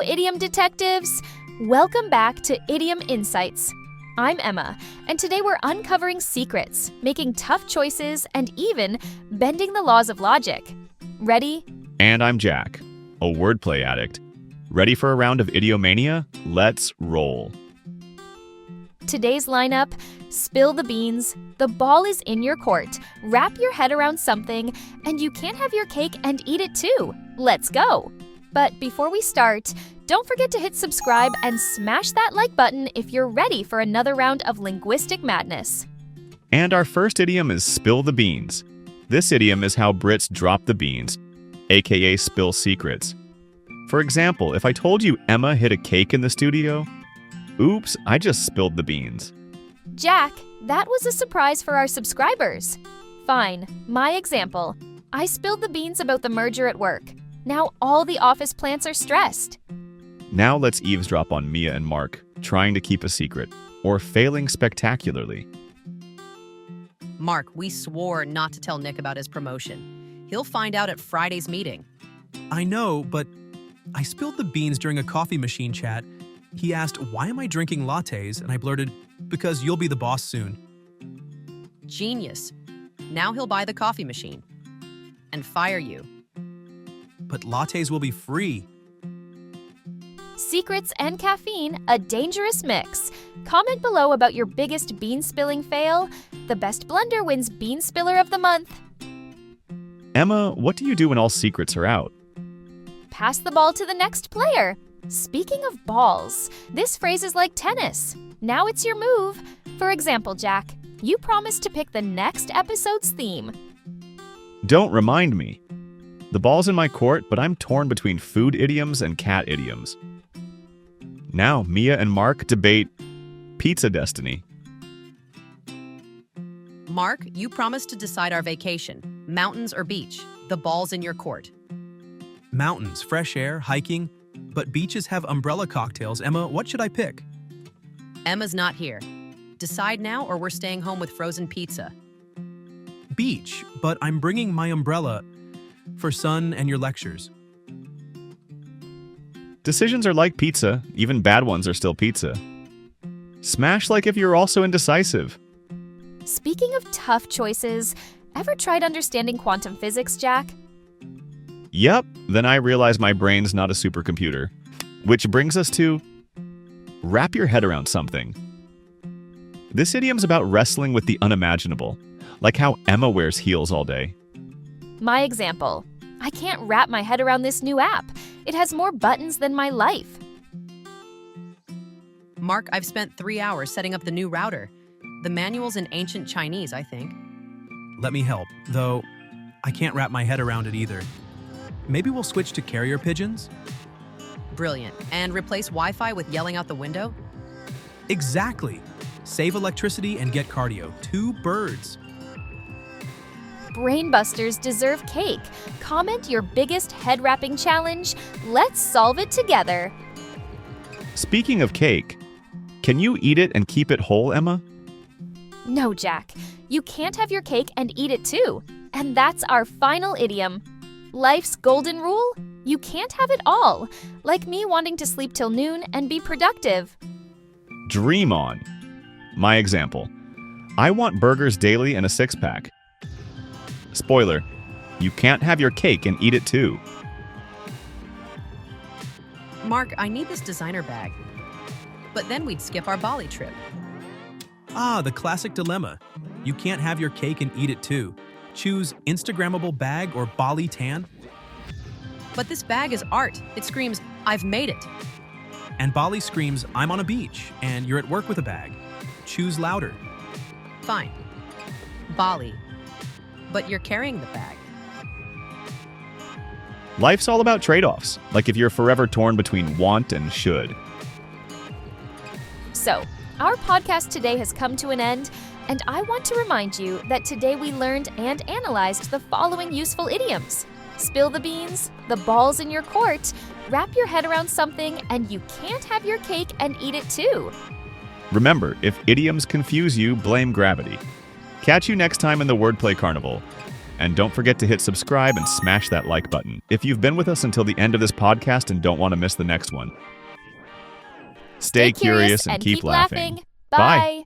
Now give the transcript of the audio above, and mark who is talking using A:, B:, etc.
A: idiom detectives! Welcome back to Idiom Insights. I'm Emma, and today we're uncovering secrets, making tough choices, and even bending the laws of logic. Ready?
B: And I'm Jack, a wordplay addict. Ready for a round of Idiomania? Let's roll.
A: Today's lineup: spill the beans, the ball is in your court, wrap your head around something, and you can't have your cake and eat it too. Let's go! But before we start, don't forget to hit subscribe and smash that like button if you're ready for another round of linguistic madness.
B: And our first idiom is spill the beans. This idiom is how Brits drop the beans, aka spill secrets. For example, if I told you Emma hid a cake in the studio, oops, I just spilled the beans.
A: Jack, that was a surprise for our subscribers. Fine, my example. I spilled the beans about the merger at work. Now all the office plants are stressed.
B: Now let's eavesdrop on Mia and Mark, trying to keep a secret, or failing spectacularly.
C: Mark, we swore not to tell Nick about his promotion. He'll find out at Friday's meeting.
D: I know, but I spilled the beans during a coffee machine chat. He asked, "Why am I drinking lattes?" And I blurted, "Because you'll be the boss soon."
C: Genius. Now he'll buy the coffee machine and fire you.
D: But lattes will be free.
A: Secrets and caffeine, a dangerous mix. Comment below about your biggest bean spilling fail. The best blender wins Bean Spiller of the Month.
B: Emma, what do you do when all secrets are out?
A: Pass the ball to the next player. Speaking of balls, this phrase is like tennis. Now it's your move. For example, Jack, you promised to pick the next episode's theme.
B: Don't remind me. The ball's in my court, but I'm torn between food idioms and cat idioms. Now, Mia and Mark debate pizza destiny.
C: Mark, you promised to decide our vacation, mountains or beach. The ball's in your court.
D: Mountains, fresh air, hiking, but beaches have umbrella cocktails. Emma, what should I pick?
C: Emma's not here. Decide now or we're staying home with frozen pizza.
D: Beach, but I'm bringing my umbrella for sun and your lectures.
B: Decisions are like pizza, even bad ones are still pizza. Smash like if you're also indecisive.
A: Speaking of tough choices, ever tried understanding quantum physics, Jack?
B: Yep, then I realize my brain's not a supercomputer. Which brings us to wrap your head around something. This idiom's about wrestling with the unimaginable, like how Emma wears heels all day.
A: My example: I can't wrap my head around this new app. It has more buttons than my life.
C: Mark, I've spent 3 hours setting up the new router. The manual's in ancient Chinese, I think.
D: Let me help, though I can't wrap my head around it either. Maybe we'll switch to carrier pigeons?
C: Brilliant. And replace Wi-Fi with yelling out the window?
D: Exactly. Save electricity and get cardio. 2 birds.
A: Brainbusters deserve cake. Comment your biggest head-wrapping challenge. Let's solve it together.
B: Speaking of cake, can you eat it and keep it whole, Emma?
A: No, Jack. You can't have your cake and eat it too. And that's our final idiom. Life's golden rule? You can't have it all. Like me wanting to sleep till noon and be productive.
B: Dream on. My example: I want burgers daily and a 6-pack. Spoiler, you can't have your cake and eat it too.
C: Mark, I need this designer bag. But then we'd skip our Bali trip.
D: Ah, the classic dilemma. You can't have your cake and eat it too. Choose Instagrammable bag or Bali tan.
C: But this bag is art. It screams, "I've made it."
D: And Bali screams, "I'm on a beach," and you're at work with a bag. Choose louder.
C: Fine. Bali. But you're carrying the bag.
B: Life's all about trade-offs, like if you're forever torn between want and should.
A: So, our podcast today has come to an end, and I want to remind you that today we learned and analyzed the following useful idioms. Spill the beans, the ball's in your court, wrap your head around something, and you can't have your cake and eat it too.
B: Remember, if idioms confuse you, blame gravity. Catch you next time in the Wordplay Carnival. And don't forget to hit subscribe and smash that like button if you've been with us until the end of this podcast and don't want to miss the next one. Stay curious and keep laughing.
A: Bye.